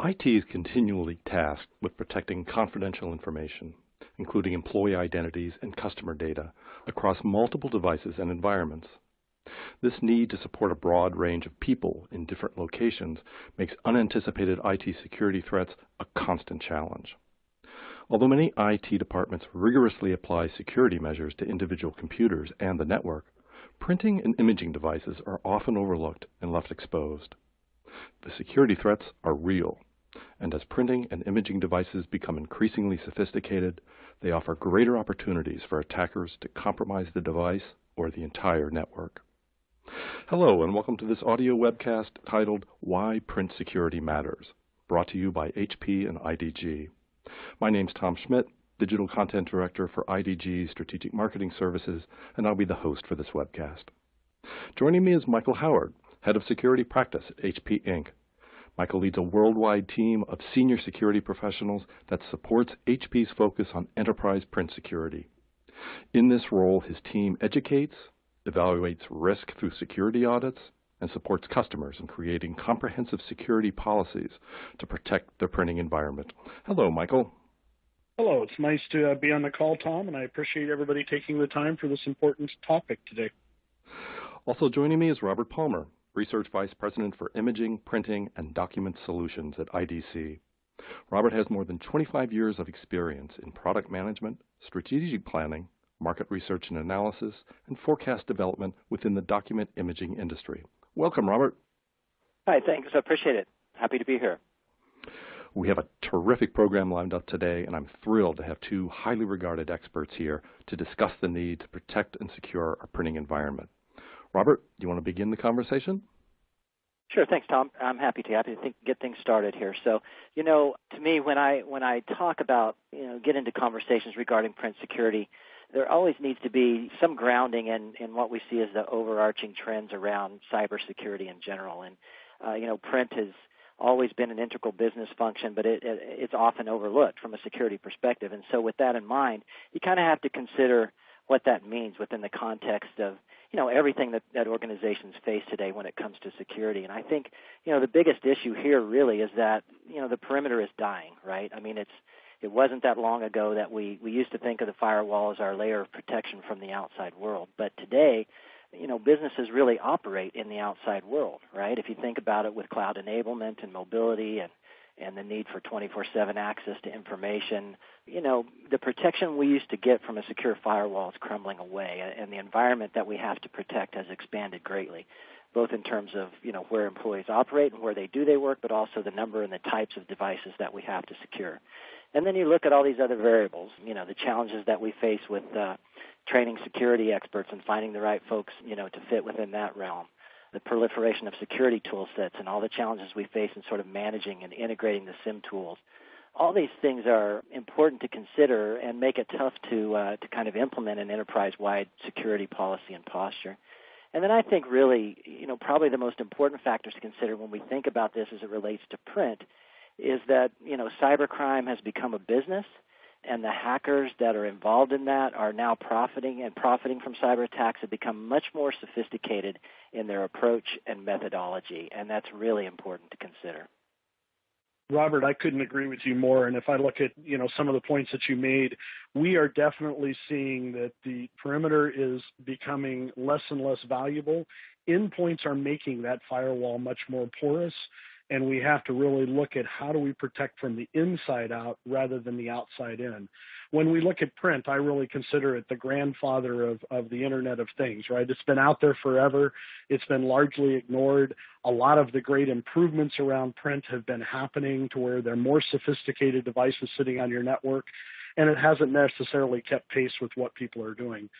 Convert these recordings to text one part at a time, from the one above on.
IT is continually tasked with protecting confidential information, including employee identities and customer data, across multiple devices and environments. This need to support a broad range of people in different locations makes unanticipated IT security threats a constant challenge. Although many IT departments rigorously apply security measures to individual computers and the network, printing and imaging devices are often overlooked and left exposed. The security threats are real, and as printing and imaging devices become increasingly sophisticated, they offer greater opportunities for attackers to compromise the device or the entire network. Hello, and welcome to this audio webcast titled Why Print Security Matters, brought to you by HP and IDG. My name's Tom Schmidt, Digital Content Director for IDG Strategic Marketing Services, and I'll be the host for this webcast. Joining me is Michael Howard, Head of Security Practice at HP Inc. Michael leads a worldwide team of senior security professionals that supports HP's focus on enterprise print security. In this role, his team educates, evaluates risk through security audits, and supports customers in creating comprehensive security policies to protect their printing environment. Hello, Michael. Hello, it's nice to be on the call, Tom, and I appreciate everybody taking the time for this important topic today. Also joining me is Robert Palmer, Research Vice President for Imaging, Printing, and Document Solutions at IDC. Robert has more than 25 years of experience in product management, strategic planning, market research and analysis, and forecast development within the document imaging industry. Welcome, Robert. Hi, thanks. I appreciate it. Happy to be here. We have a terrific program lined up today, and I'm thrilled to have two highly regarded experts here to discuss the need to protect and secure our printing environment. Robert, do you want to begin the conversation? Sure, thanks, Tom. I'm happy to get things started here. So, to me, when I talk about, get into conversations regarding print security, there always needs to be some grounding in what we see as the overarching trends around cybersecurity in general. And, print has always been an integral business function, but it's often overlooked from a security perspective. And so with that in mind, you kind of have to consider what that means within the context of, everything that organizations face today when it comes to security. And I think, the biggest issue here really is that, the perimeter is dying, right? I mean, it wasn't that long ago that we used to think of the firewall as our layer of protection from the outside world. But today, businesses really operate in the outside world, right? If you think about it with cloud enablement and mobility and the need for 24/7 access to information, the protection we used to get from a secure firewall is crumbling away, and the environment that we have to protect has expanded greatly, both in terms of, where employees operate and where they do their work, but also the number and the types of devices that we have to secure. And then you look at all these other variables, the challenges that we face with training security experts and finding the right folks, to fit within that realm, the proliferation of security tool sets and all the challenges we face in sort of managing and integrating the SIM tools. All these things are important to consider and make it tough to kind of implement an enterprise-wide security policy and posture. And then I think really, probably the most important factors to consider when we think about this as it relates to print is that, cybercrime has become a business, and the hackers that are involved in that are now profiting from cyber attacks have become much more sophisticated in their approach and methodology, and that's really important to consider. Robert, I couldn't agree with you more. And if I look at, some of the points that you made, we are definitely seeing that the perimeter is becoming less and less valuable. Endpoints are making that firewall much more porous, and we have to really look at how do we protect from the inside out rather than the outside in. When we look at print, I really consider it the grandfather of the Internet of Things, right? It's been out there forever. It's been largely ignored. A lot of the great improvements around print have been happening to where they're more sophisticated devices sitting on your network, and it hasn't necessarily kept pace with what people are doing.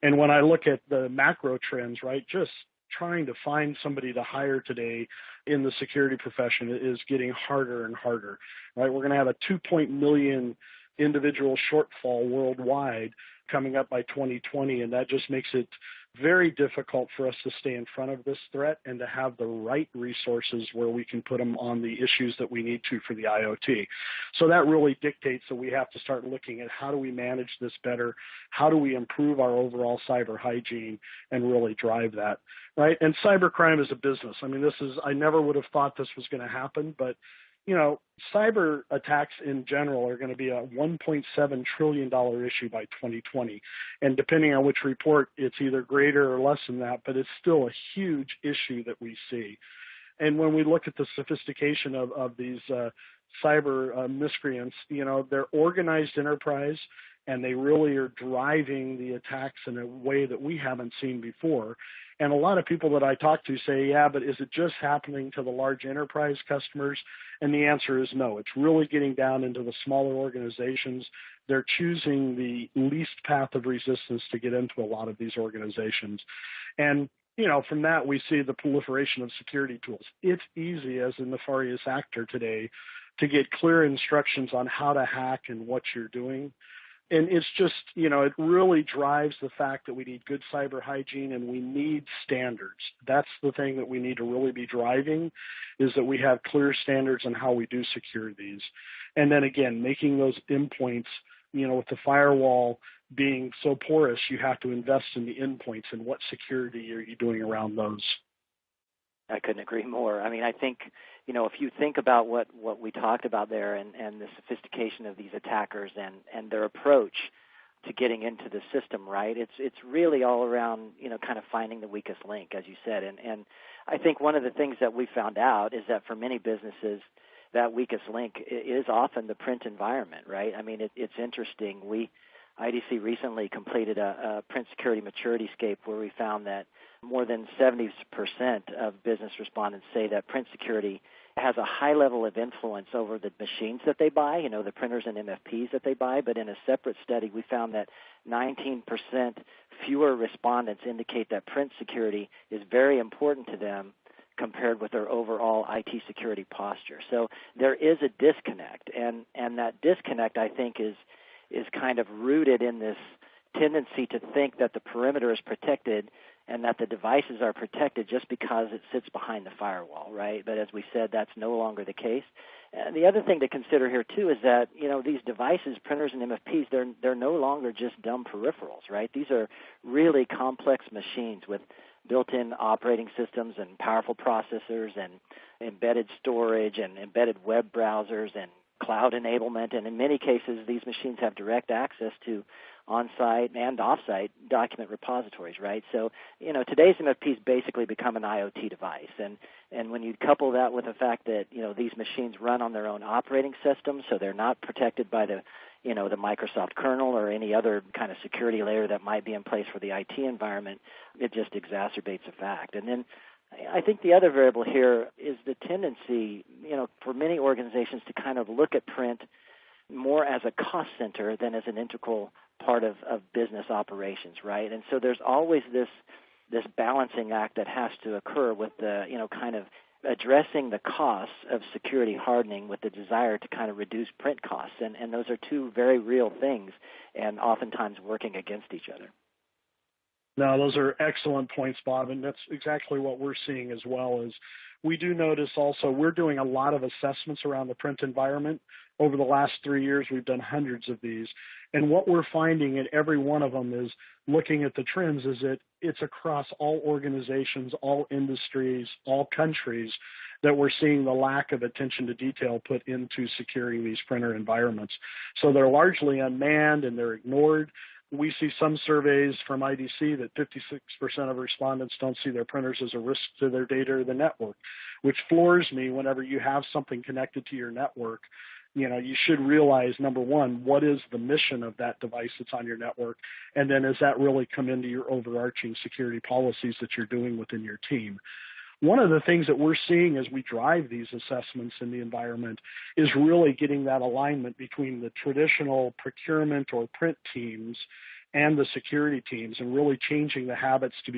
And when I look at the macro trends, right, just trying to find somebody to hire today in the security profession is getting harder and harder, right? We're going to have a 2 million individual shortfall worldwide coming up by 2020, and that just makes it very difficult for us to stay in front of this threat and to have the right resources where we can put them on the issues that we need to for the IoT. So that really dictates that we have to start looking at how do we manage this better, how do we improve our overall cyber hygiene and really drive that, right? And cybercrime is a business. I mean, I never would have thought this was going to happen, but cyber attacks in general are going to be a $1.7 trillion issue by 2020. And depending on which report, it's either greater or less than that, but it's still a huge issue that we see. And when we look at the sophistication of these cyber miscreants, they're organized enterprise, and they really are driving the attacks in a way that we haven't seen before. And a lot of people that I talk to say, yeah, but is it just happening to the large enterprise customers? And the answer is no. It's really getting down into the smaller organizations. They're choosing the least path of resistance to get into a lot of these organizations. And from that, we see the proliferation of security tools. It's easy, as a nefarious actor today, to get clear instructions on how to hack and what you're doing. And it's just, it really drives the fact that we need good cyber hygiene and we need standards. That's the thing that we need to really be driving, is that we have clear standards on how we do secure these. And then again, making those endpoints, with the firewall being so porous, you have to invest in the endpoints and what security are you doing around those. I couldn't agree more. I mean, I think, if you think about what we talked about there and the sophistication of these attackers and their approach to getting into the system, right, it's really all around, kind of finding the weakest link, as you said. And I think one of the things that we found out is that for many businesses, that weakest link is often the print environment, right? I mean, it's interesting. IDC recently completed a print security maturity scape where we found that more than 70% of business respondents say that print security has a high level of influence over the machines that they buy, the printers and MFPs that they buy. But in a separate study, we found that 19% fewer respondents indicate that print security is very important to them compared with their overall IT security posture. So there is a disconnect, and that disconnect, I think, is kind of rooted in this tendency to think that the perimeter is protected and that the devices are protected just because it sits behind the firewall, right? But as we said, that's no longer the case. And the other thing to consider here, too, is that, these devices, printers and MFPs, they're no longer just dumb peripherals, right? These are really complex machines with built-in operating systems and powerful processors and embedded storage and embedded web browsers and cloud enablement. And in many cases, these machines have direct access to on-site and off-site document repositories, right? So, today's MFPs basically become an IoT device. And when you couple that with the fact that, these machines run on their own operating system, so they're not protected by the Microsoft kernel or any other kind of security layer that might be in place for the IT environment, it just exacerbates the fact. And then I think the other variable here is the tendency, for many organizations to kind of look at print more as a cost center than as an integral part of business operations, right? And so there's always this balancing act that has to occur with the, kind of addressing the costs of security hardening with the desire to kind of reduce print costs. And those are two very real things and oftentimes working against each other. No, those are excellent points, Bob, and that's exactly what we're seeing as well. Is we do notice also we're doing a lot of assessments around the print environment. Over the last 3 years, we've done hundreds of these. And what we're finding in every one of them is looking at the trends is that it's across all organizations, all industries, all countries that we're seeing the lack of attention to detail put into securing these printer environments. So they're largely unmanned and they're ignored. We see some surveys from IDC that 56% of respondents don't see their printers as a risk to their data or the network, which floors me whenever you have something connected to your network. You should realize, number one, what is the mission of that device that's on your network? And then does that really come into your overarching security policies that you're doing within your team? One of the things that we're seeing as we drive these assessments in the environment is really getting that alignment between the traditional procurement or print teams and the security teams, and really changing the habits to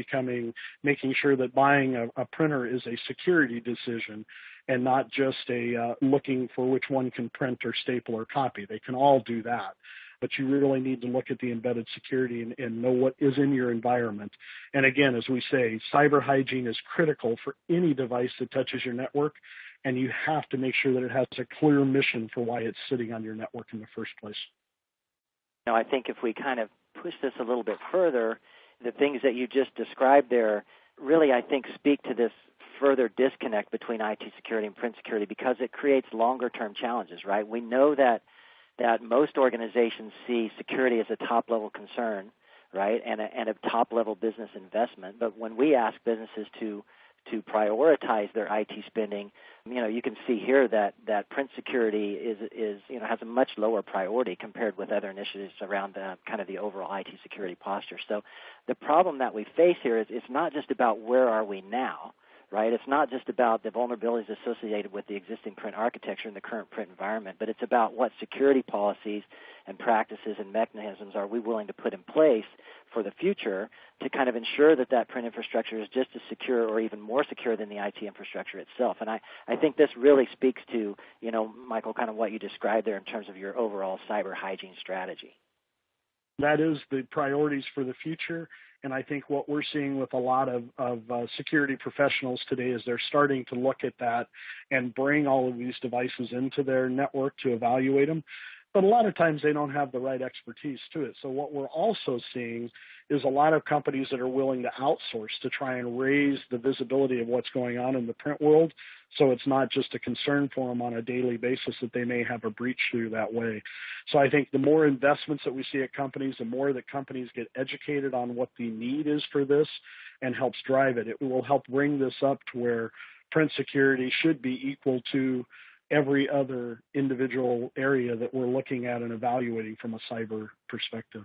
making sure that buying a printer is a security decision and not just a looking for which one can print or staple or copy. They can all do that. But you really need to look at the embedded security and know what is in your environment. And again, as we say, cyber hygiene is critical for any device that touches your network, and you have to make sure that it has a clear mission for why it's sitting on your network in the first place. Now, I think if we kind of push this a little bit further, the things that you just described there really, I think, speak to this further disconnect between IT security and print security because it creates longer-term challenges, right? We know that most organizations see security as a top-level concern, right, and a top-level business investment. But when we ask businesses to prioritize their IT spending, you can see here that print security is has a much lower priority compared with other initiatives around the overall IT security posture. So the problem that we face here is it's not just about where are we now, right? It's not just about the vulnerabilities associated with the existing print architecture and the current print environment, but it's about what security policies and practices and mechanisms are we willing to put in place for the future to kind of ensure that print infrastructure is just as secure or even more secure than the IT infrastructure itself. And I think this really speaks to, Michael, kind of what you described there in terms of your overall cyber hygiene strategy. That is the priorities for the future. And I think what we're seeing with a lot of security professionals today is they're starting to look at that and bring all of these devices into their network to evaluate them. But a lot of times they don't have the right expertise to it. So what we're also seeing is a lot of companies that are willing to outsource to try and raise the visibility of what's going on in the print world, so it's not just a concern for them on a daily basis that they may have a breach through that way. So I think the more investments that we see at companies, the more that companies get educated on what the need is for this and helps drive it. It will help bring this up to where print security should be equal to every other individual area that we're looking at and evaluating from a cyber perspective.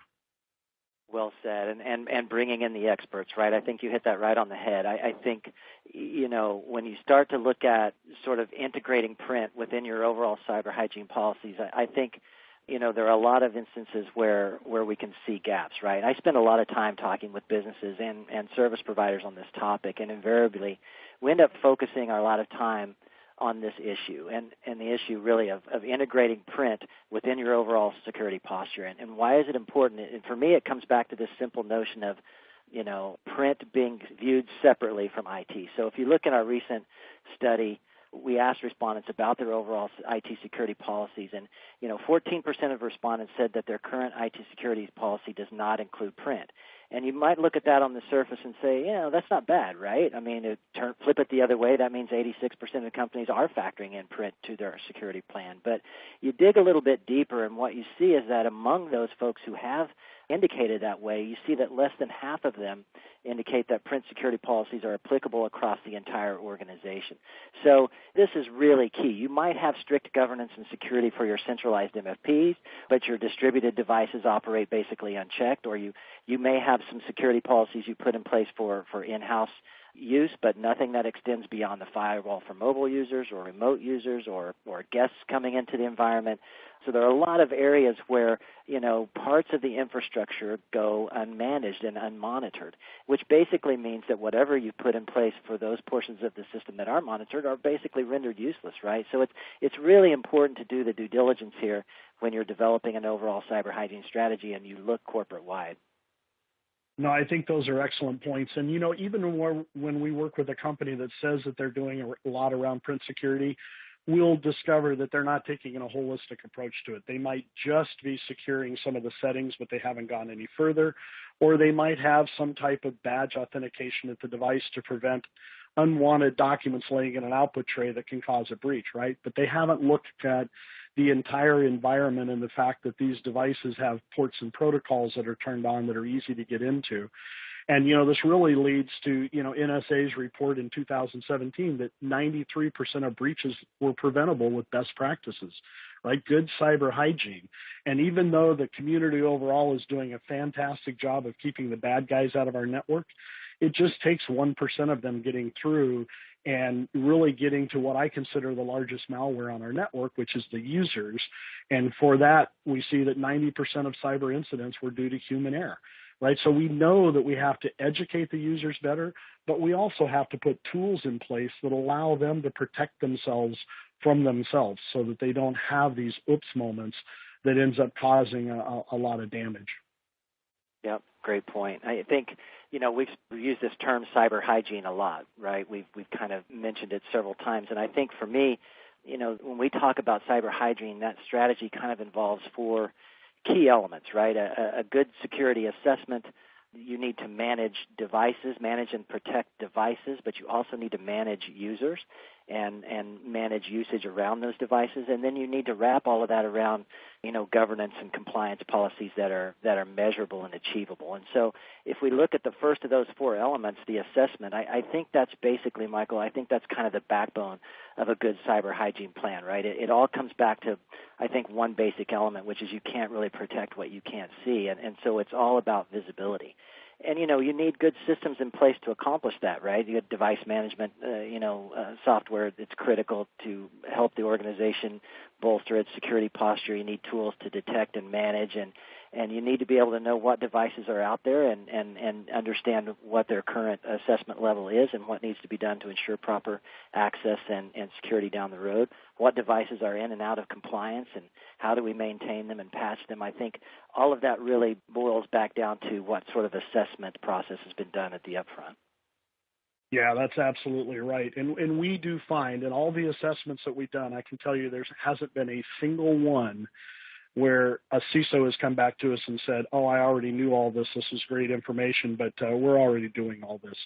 Well said, and bringing in the experts, right? I think you hit that right on the head. I think, when you start to look at sort of integrating print within your overall cyber hygiene policies, I think, there are a lot of instances where we can see gaps, right? I spend a lot of time talking with businesses and service providers on this topic, and invariably we end up focusing a lot of time on this issue and the issue really of integrating print within your overall security posture. And why is it important? And for me, it comes back to this simple notion of, print being viewed separately from IT. So if you look at our recent study, we asked respondents about their overall IT security policies, and 14% of respondents said that their current IT security policy does not include print. And you might look at that on the surface and say, that's not bad, right? I mean, flip it the other way, that means 86% of the companies are factoring in print to their security plan. But you dig a little bit deeper, and what you see is that among those folks who have indicated that way, you see that less than half of them indicate that print security policies are applicable across the entire organization. So this is really key. You might have strict governance and security for your centralized MFPs, but your distributed devices operate basically unchecked, or you may have some security policies you put in place for in-house use, but nothing that extends beyond the firewall for mobile users or remote users or guests coming into the environment. So there are a lot of areas where, parts of the infrastructure go unmanaged and unmonitored, which basically means that whatever you put in place for those portions of the system that are monitored are basically rendered useless, right? So it's really important to do the due diligence here when you're developing an overall cyber hygiene strategy and you look corporate-wide. No, I think those are excellent points. And, even when we work with a company that says that they're doing a lot around print security, we'll discover that they're not taking a holistic approach to it. They might just be securing some of the settings, but they haven't gone any further, or they might have some type of badge authentication at the device to prevent unwanted documents laying in an output tray that can cause a breach, right? But they haven't looked at the entire environment and the fact that these devices have ports and protocols that are turned on that are easy to get into. And, this really leads to, NSA's report in 2017 that 93% of breaches were preventable with best practices, right? Good cyber hygiene. And even though the community overall is doing a fantastic job of keeping the bad guys out of our network, it just takes 1% of them getting through and really getting to what I consider the largest malware on our network, which is the users. And for that, we see that 90% of cyber incidents were due to human error, right? So we know that we have to educate the users better, but we also have to put tools in place that allow them to protect themselves from themselves so that they don't have these oops moments that ends up causing a lot of damage. Yep, great point. I think, we've used this term cyber hygiene a lot, right? We've kind of mentioned it several times. And I think for me, when we talk about cyber hygiene, that strategy kind of involves four key elements, right? A good security assessment, You need to manage devices, manage and protect devices, but you also need to manage users and manage usage around those devices. And then you need to wrap all of that around, governance and compliance policies that are measurable and achievable. And so if we look at the first of those four elements, the assessment, I think that's basically, Michael, I think that's kind of the backbone of a good cyber hygiene plan, right? It all comes back to, I think, one basic element, which is you can't really protect what you can't see. And so it's all about visibility. And, you need good systems in place to accomplish that, right? You get device management, software that's critical to help the organization bolster its security posture. You need tools to detect and manage, and you need to be able to know what devices are out there and understand what their current assessment level is and what needs to be done to ensure proper access and security down the road, what devices are in and out of compliance, and how do we maintain them and patch them. I think all of that really boils back down to what sort of assessment process has been done at the upfront. Yeah, that's absolutely right. And we do find in all the assessments that we've done, I can tell you there hasn't been a single one where a CISO has come back to us and said, oh, I already knew all this. This is great information, but we're already doing all this.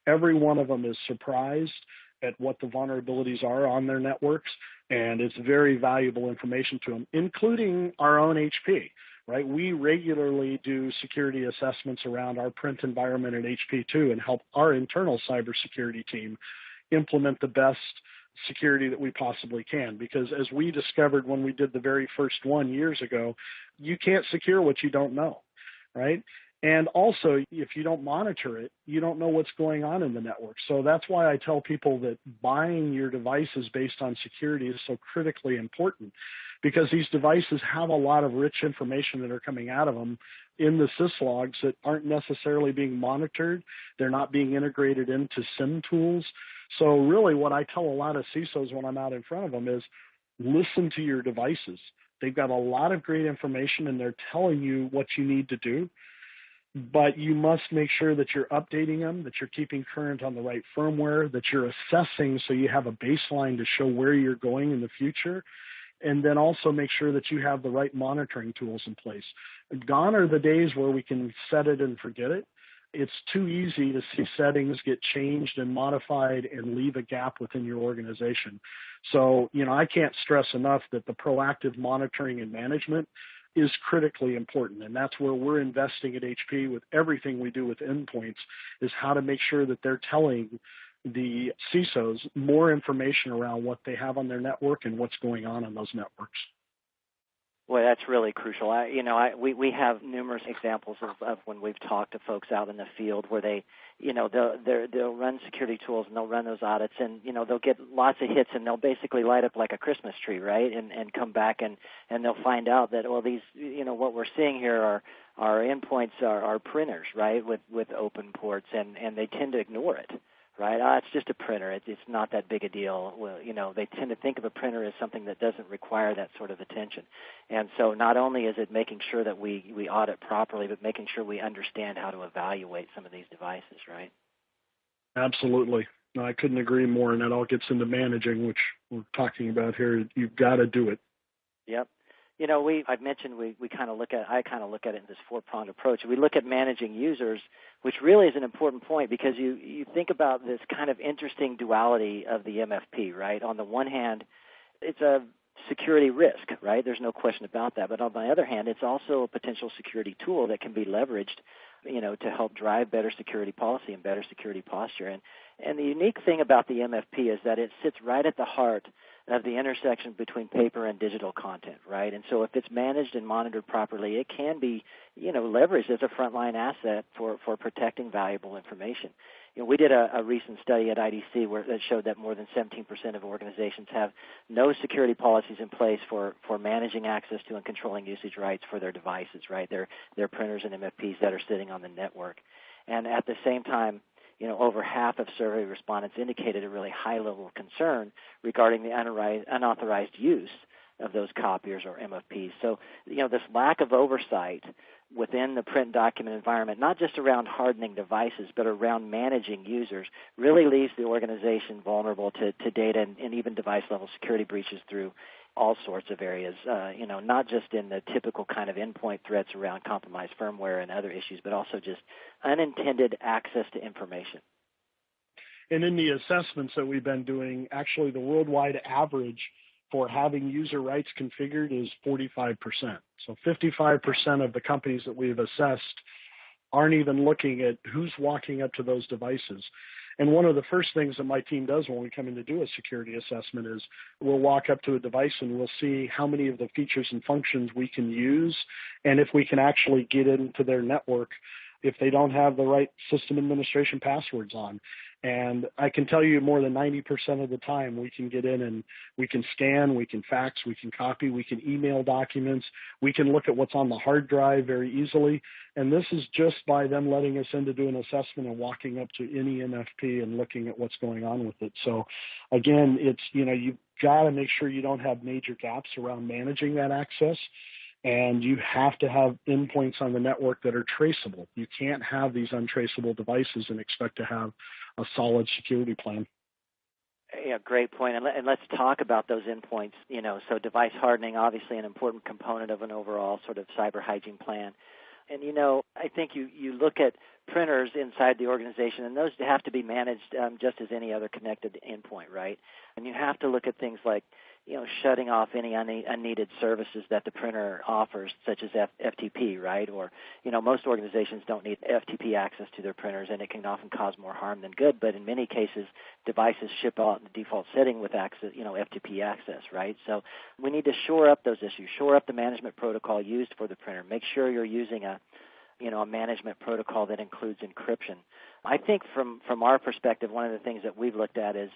Every one of them is surprised at what the vulnerabilities are on their networks, and it's very valuable information to them, including our own HP, right? We regularly do security assessments around our print environment at HP too and help our internal cybersecurity team implement the best security that we possibly can, because as we discovered when we did the very first one years ago, you can't secure what you don't know, right? And also, if you don't monitor it, you don't know what's going on in the network. So that's why I tell people that buying your devices based on security is so critically important, because these devices have a lot of rich information that are coming out of them in the syslogs that aren't necessarily being monitored. They're not being integrated into SIM tools. So really what I tell a lot of CISOs when I'm out in front of them is listen to your devices. They've got a lot of great information and they're telling you what you need to do, but you must make sure that you're updating them, that you're keeping current on the right firmware, that you're assessing so you have a baseline to show where you're going in the future, and then also make sure that you have the right monitoring tools in place. Gone are the days where we can set it and forget it. It's too easy to see settings get changed and modified and leave a gap within your organization. So, I can't stress enough that the proactive monitoring and management is critically important. And that's where we're investing at HP with everything we do with endpoints, is how to make sure that they're telling the CISOs more information around what they have on their network and what's going on those networks. Well, that's really crucial. We have numerous examples of when we've talked to folks out in the field where they, they'll run security tools and they'll run those audits and, they'll get lots of hits and they'll basically light up like a Christmas tree, right? And come back and they'll find out that, well, these, what we're seeing here are endpoints are printers, right, with open ports, and they tend to ignore it. Right? It's just a printer. It's not that big a deal. Well, they tend to think of a printer as something that doesn't require that sort of attention. And so not only is it making sure that we audit properly, but making sure we understand how to evaluate some of these devices, right? Absolutely. No, I couldn't agree more, and that all gets into managing, which we're talking about here. You've got to do it. Yep. I've mentioned I kind of look at it in this four-pronged approach. We look at managing users, which really is an important point, because you think about this kind of interesting duality of the MFP, right? On the one hand, it's a security risk, right? There's no question about that. But on the other hand, it's also a potential security tool that can be leveraged, to help drive better security policy and better security posture. And the unique thing about the MFP is that it sits right at the heart of the intersection between paper and digital content, right? And so if it's managed and monitored properly, it can be, leveraged as a frontline asset for protecting valuable information. We did a recent study at IDC that showed that more than 17% of organizations have no security policies in place for managing access to and controlling usage rights for their devices, right? Their printers and MFPs that are sitting on the network. And at the same time, over half of survey respondents indicated a really high level of concern regarding the unauthorized use of those copiers or MFPs. So, this lack of oversight within the print document environment, not just around hardening devices, but around managing users, really leaves the organization vulnerable to data and even device-level security breaches through all sorts of areas, not just in the typical kind of endpoint threats around compromised firmware and other issues, but also just unintended access to information. And in the assessments that we've been doing, actually the worldwide average for having user rights configured is 45%. So 55% of the companies that we've assessed aren't even looking at who's walking up to those devices. And one of the first things that my team does when we come in to do a security assessment is we'll walk up to a device and we'll see how many of the features and functions we can use and if we can actually get into their network if they don't have the right system administration passwords on. And I can tell you more than 90% of the time we can get in and we can scan, we can fax, we can copy, we can email documents, we can look at what's on the hard drive very easily. And this is just by them letting us in to do an assessment and walking up to any MFP and looking at what's going on with it. So again, it's, you've got to make sure you don't have major gaps around managing that access. And you have to have endpoints on the network that are traceable. You can't have these untraceable devices and expect to have a solid security plan. Yeah, great point. And let's talk about those endpoints. So device hardening, obviously an important component of an overall sort of cyber hygiene plan. And, I think you look at printers inside the organization, and those have to be managed just as any other connected endpoint, right? And you have to look at things like, shutting off any unneeded services that the printer offers, such as FTP, right? Or, most organizations don't need FTP access to their printers, and it can often cause more harm than good. But in many cases, devices ship out the default setting with access, FTP access, right? So we need to shore up those issues, shore up the management protocol used for the printer. Make sure you're using a management protocol that includes encryption. I think from our perspective, one of the things that we've looked at is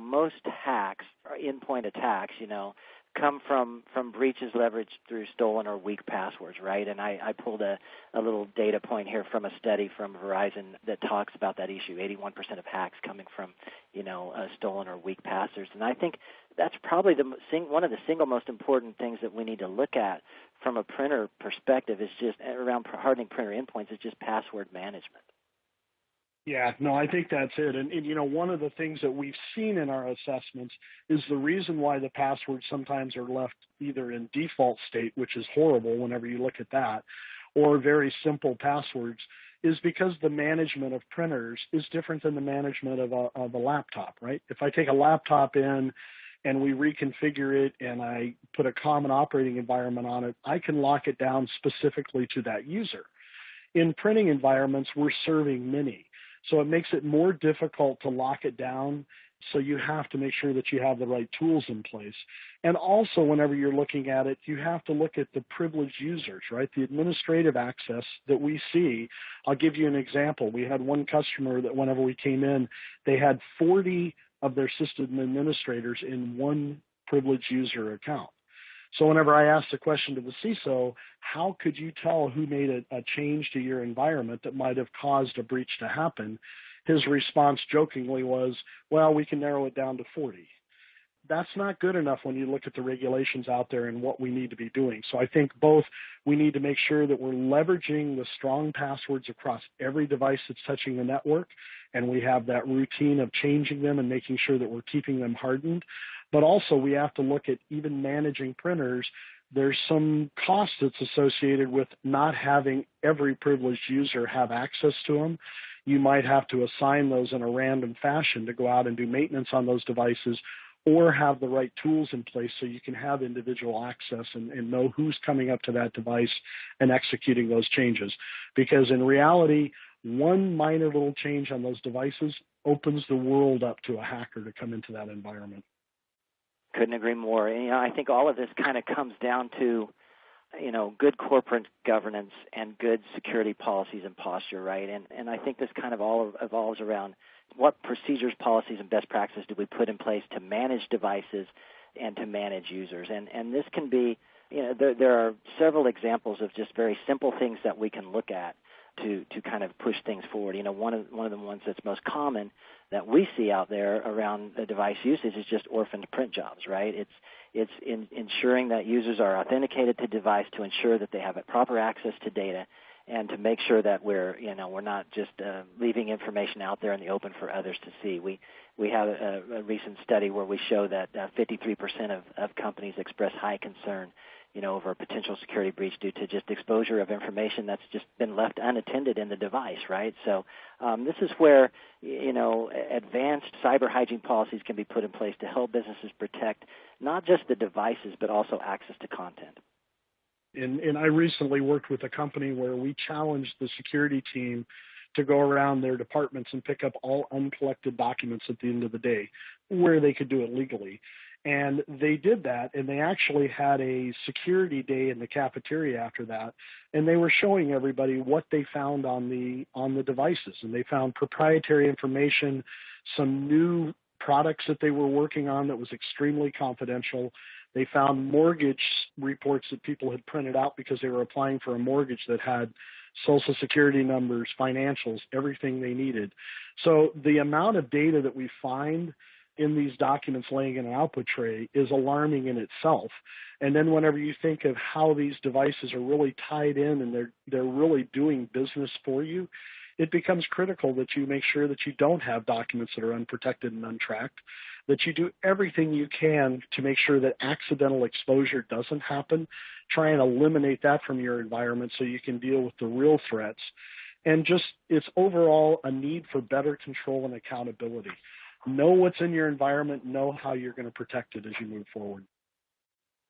most hacks or endpoint attacks, come from breaches leveraged through stolen or weak passwords, right? And I pulled a little data point here from a study from Verizon that talks about that issue, 81% of hacks coming from, stolen or weak passwords. And I think that's probably one of the single most important things that we need to look at from a printer perspective is just around hardening printer endpoints is just password management. Yeah, no, I think that's it. And, one of the things that we've seen in our assessments is the reason why the passwords sometimes are left either in default state, which is horrible whenever you look at that, or very simple passwords, is because the management of printers is different than the management of a laptop, right? If I take a laptop in and we reconfigure it and I put a common operating environment on it, I can lock it down specifically to that user. In printing environments, we're serving many. So it makes it more difficult to lock it down. So you have to make sure that you have the right tools in place. And also, whenever you're looking at it, you have to look at the privileged users, right? The administrative access that we see. I'll give you an example. We had one customer that whenever we came in, they had 40 of their system administrators in one privileged user account. So whenever I asked the question to the CISO, how could you tell who made a change to your environment that might have caused a breach to happen? His response jokingly was, well, we can narrow it down to 40. That's not good enough when you look at the regulations out there and what we need to be doing. So I think both we need to make sure that we're leveraging the strong passwords across every device that's touching the network, and we have that routine of changing them and making sure that we're keeping them hardened. But also we have to look at even managing printers. There's some cost that's associated with not having every privileged user have access to them. You might have to assign those in a random fashion to go out and do maintenance on those devices, or have the right tools in place so you can have individual access and know who's coming up to that device and executing those changes. Because in reality, one minor little change on those devices opens the world up to a hacker to come into that environment. Couldn't agree more. And, I think all of this kind of comes down to, good corporate governance and good security policies and posture, right? And I think this kind of all evolves around what procedures, policies, and best practices do we put in place to manage devices and to manage users. And this can be, there are several examples of just very simple things that we can look at to kind of push things forward. One of the ones that's most common that we see out there around the device usage is just orphaned print jobs, right? It's ensuring that users are authenticated to device to ensure that they have proper access to data, and to make sure that we're not just leaving information out there in the open for others to see. We have a recent study where we show that 53% of companies express high concern, over a potential security breach due to just exposure of information that's just been left unattended in the device, right? So this is where, advanced cyber hygiene policies can be put in place to help businesses protect not just the devices, but also access to content. And I recently worked with a company where we challenged the security team to go around their departments and pick up all uncollected documents at the end of the day where they could do it legally. And they did that, and they actually had a security day in the cafeteria after that, and they were showing everybody what they found on the devices. And they found proprietary information, some new products that they were working on that was extremely confidential. They found mortgage reports that people had printed out because they were applying for a mortgage that had Social Security numbers, financials, everything they needed. So the amount of data that we find in these documents laying in an output tray is alarming in itself. And then whenever you think of how these devices are really tied in and they're really doing business for you, it becomes critical that you make sure that you don't have documents that are unprotected and untracked, that you do everything you can to make sure that accidental exposure doesn't happen. Try and eliminate that from your environment so you can deal with the real threats. And just it's overall a need for better control and accountability. Know what's in your environment, know how you're going to protect it as you move forward.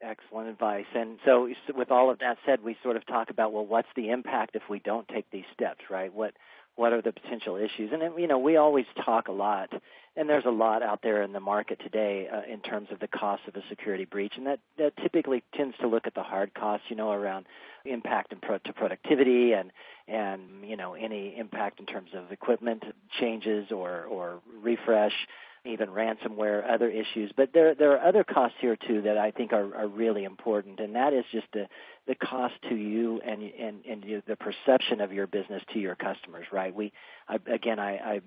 Excellent advice. And so with all of that said, we sort of talk about, well, what's the impact if we don't take these steps, right? What are the potential issues? And, we always talk a lot, and there's a lot out there in the market today in terms of the cost of a security breach, and that typically tends to look at the hard costs, around impact to productivity and any impact in terms of equipment changes or refresh, even ransomware, other issues. But there are other costs here, too, that I think are really important, and that is just the cost to you and the perception of your business to your customers, right? I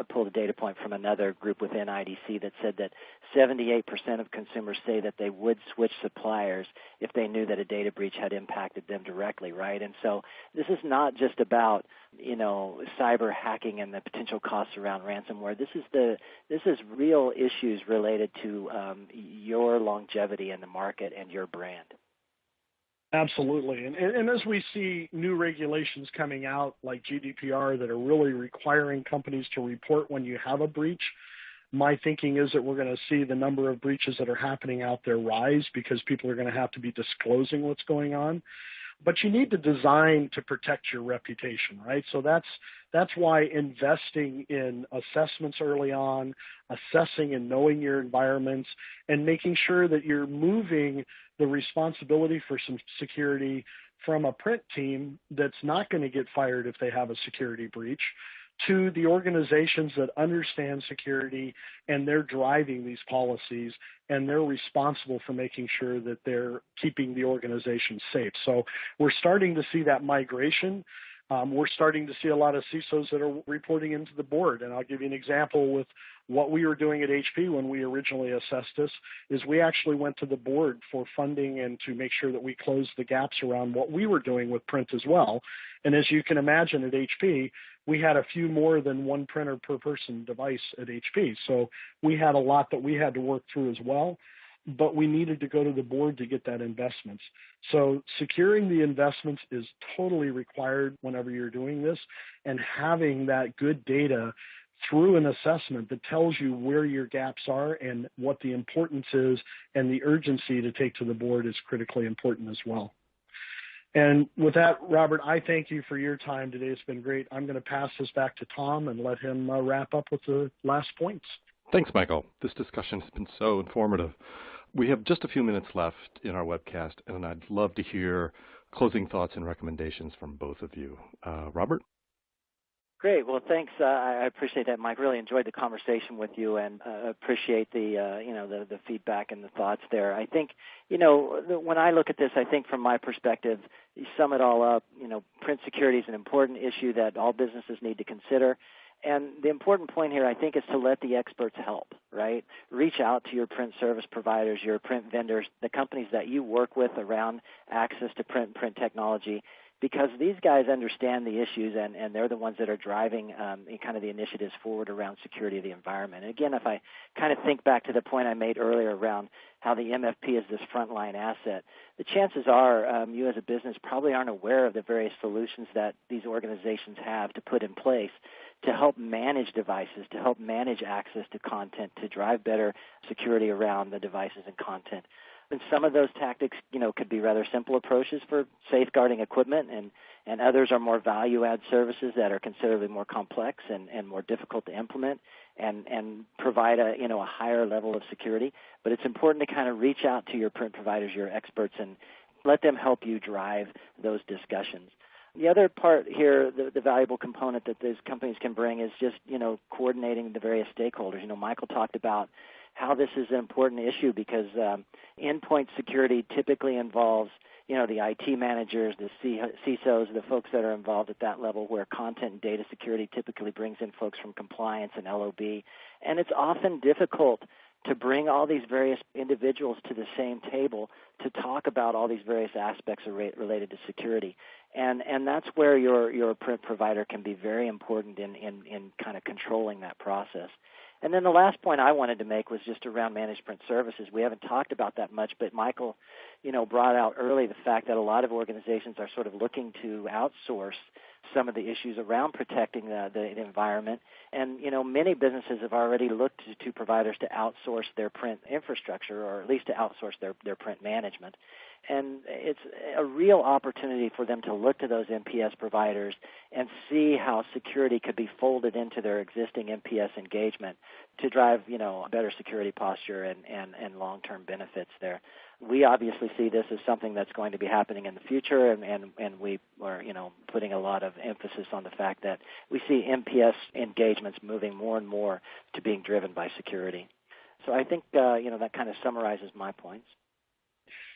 pulled a data point from another group within IDC that said that 78% of consumers say that they would switch suppliers if they knew that a data breach had impacted them directly, right? And so this is not just about, cyber hacking and the potential costs around ransomware. This is real issues related to your longevity in the market and your brand. Absolutely. And as we see new regulations coming out like GDPR that are really requiring companies to report when you have a breach, my thinking is that we're going to see the number of breaches that are happening out there rise because people are going to have to be disclosing what's going on. But you need to design to protect your reputation, right? So that's why investing in assessments early on, assessing and knowing your environments, and making sure that you're moving the responsibility for some security from a print team that's not going to get fired if they have a security breach to the organizations that understand security and they're driving these policies and they're responsible for making sure that they're keeping the organization safe. So we're starting to see that migration. We're starting to see a lot of CISOs that are reporting into the board. And I'll give you an example with what we were doing at HP when we originally assessed this is we actually went to the board for funding and to make sure that we closed the gaps around what we were doing with print as well. And as you can imagine at HP, we had a few more than one printer per person device at HP. So we had a lot that we had to work through as well, but we needed to go to the board to get that investments. So securing the investments is totally required whenever you're doing this, and having that good data through an assessment that tells you where your gaps are and what the importance is and the urgency to take to the board is critically important as well. And with that, Robert, I thank you for your time today. It's been great. I'm going to pass this back to Tom and let him wrap up with the last points. Thanks, Michael. This discussion has been so informative. We have just a few minutes left in our webcast, and I'd love to hear closing thoughts and recommendations from both of you. Robert? Great. Well, thanks. I appreciate that, Mike. Really enjoyed the conversation with you, and appreciate the feedback and the thoughts there. I think, when I look at this, I think from my perspective, you sum it all up. Print security is an important issue that all businesses need to consider. And the important point here, I think, is to let the experts help, right? Reach out to your print service providers, your print vendors, the companies that you work with around access to print technology, because these guys understand the issues, and they're the ones that are driving kind of the initiatives forward around security of the environment. And again, if I kind of think back to the point I made earlier around how the MFP is this frontline asset, the chances are you as a business probably aren't aware of the various solutions that these organizations have to put in place to help manage devices, to help manage access to content, to drive better security around the devices and content. And some of those tactics, could be rather simple approaches for safeguarding equipment, and others are more value-add services that are considerably more complex and more difficult to implement and provide a higher level of security. But it's important to kind of reach out to your print providers, your experts, and let them help you drive those discussions. The other part here, the valuable component that these companies can bring is just, coordinating the various stakeholders. Michael talked about how this is an important issue because endpoint security typically involves, the IT managers, the CISOs, the folks that are involved at that level, where content and data security typically brings in folks from compliance and LOB. And it's often difficult to bring all these various individuals to the same table to talk about all these various aspects related to security. And that's where your print provider can be very important in kind of controlling that process. And then the last point I wanted to make was just around managed print services. We haven't talked about that much, but Michael, brought out early the fact that a lot of organizations are sort of looking to outsource some of the issues around protecting the environment. And, many businesses have already looked to providers to outsource their print infrastructure, or at least to outsource their print management. And it's a real opportunity for them to look to those MPS providers and see how security could be folded into their existing MPS engagement to drive, a better security posture and long-term benefits there. We obviously see this as something that's going to be happening in the future, and we are, putting a lot of emphasis on the fact that we see MPS engagements moving more and more to being driven by security. So I think, that kind of summarizes my points.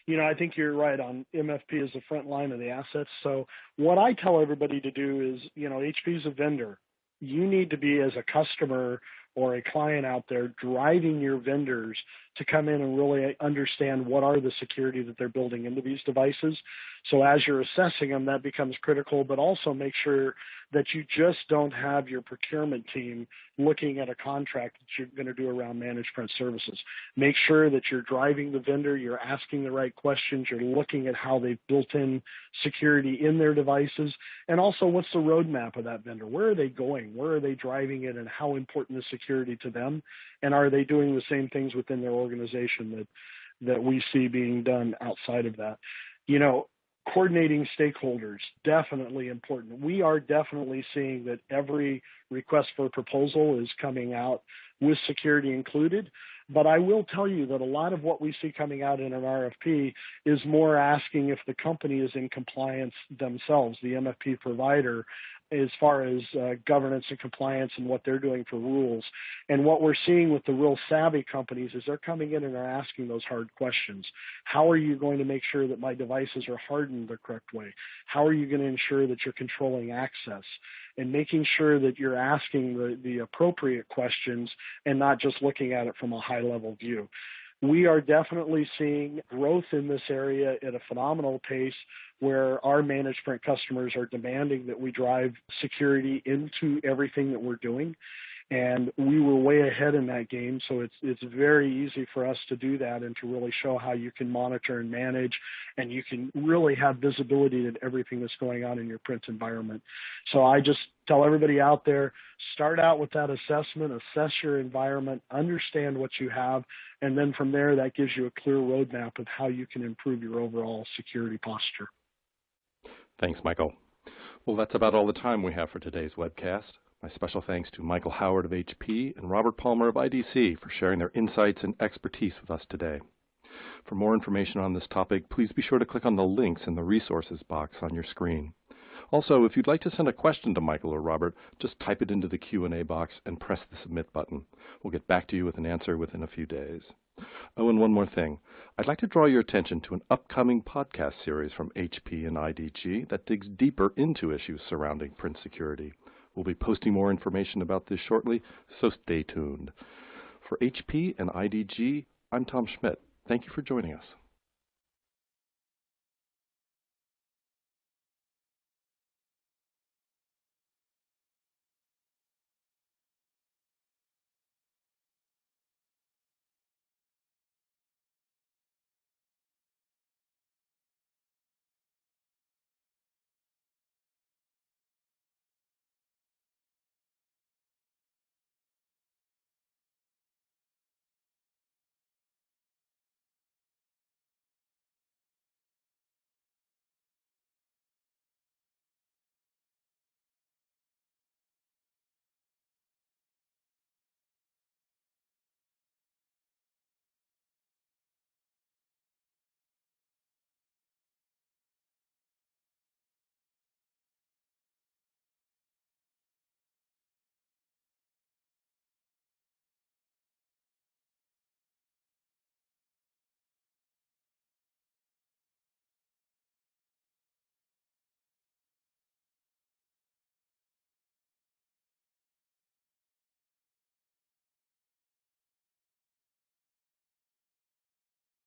I think you're right on MFP as the front line of the assets. So what I tell everybody to do is, HP is a vendor. You need to be, as a customer or a client out there, driving your vendors to come in and really understand what are the security that they're building into these devices. So as you're assessing them, that becomes critical, but also make sure that you just don't have your procurement team looking at a contract that you're going to do around managed print services. Make sure that you're driving the vendor, you're asking the right questions, you're looking at how they've built in security in their devices, and also what's the roadmap of that vendor? Where are they going? Where are they driving it, and how important is security to them? And are they doing the same things within their organization that we see being done outside of that? Coordinating stakeholders, definitely important. We are definitely seeing that every request for proposal is coming out with security included. But I will tell you that a lot of what we see coming out in an RFP is more asking if the company is in compliance themselves, the MFP provider, as far as governance and compliance and what they're doing for rules. And what we're seeing with the real savvy companies is they're coming in and they're asking those hard questions. How are you going to make sure that my devices are hardened the correct way? How are you going to ensure that you're controlling access? And making sure that you're asking the appropriate questions and not just looking at it from a high-level view. We are definitely seeing growth in this area at a phenomenal pace, where our managed print customers are demanding that we drive security into everything that we're doing. And we were way ahead in that game, so it's very easy for us to do that and to really show how you can monitor and manage, and you can really have visibility to everything that's going on in your print environment. So I just tell everybody out there, start out with that assessment, assess your environment, understand what you have, and then from there that gives you a clear roadmap of how you can improve your overall security posture. Thanks, Michael. Well, that's about all the time we have for today's webcast. My special thanks to Michael Howard of HP and Robert Palmer of IDC for sharing their insights and expertise with us today. For more information on this topic, please be sure to click on the links in the resources box on your screen. Also, if you'd like to send a question to Michael or Robert, just type it into the Q&A box and press the submit button. We'll get back to you with an answer within a few days. Oh, and one more thing. I'd like to draw your attention to an upcoming podcast series from HP and IDG that digs deeper into issues surrounding print security. We'll be posting more information about this shortly, so stay tuned. For HP and IDG, I'm Tom Schmidt. Thank you for joining us.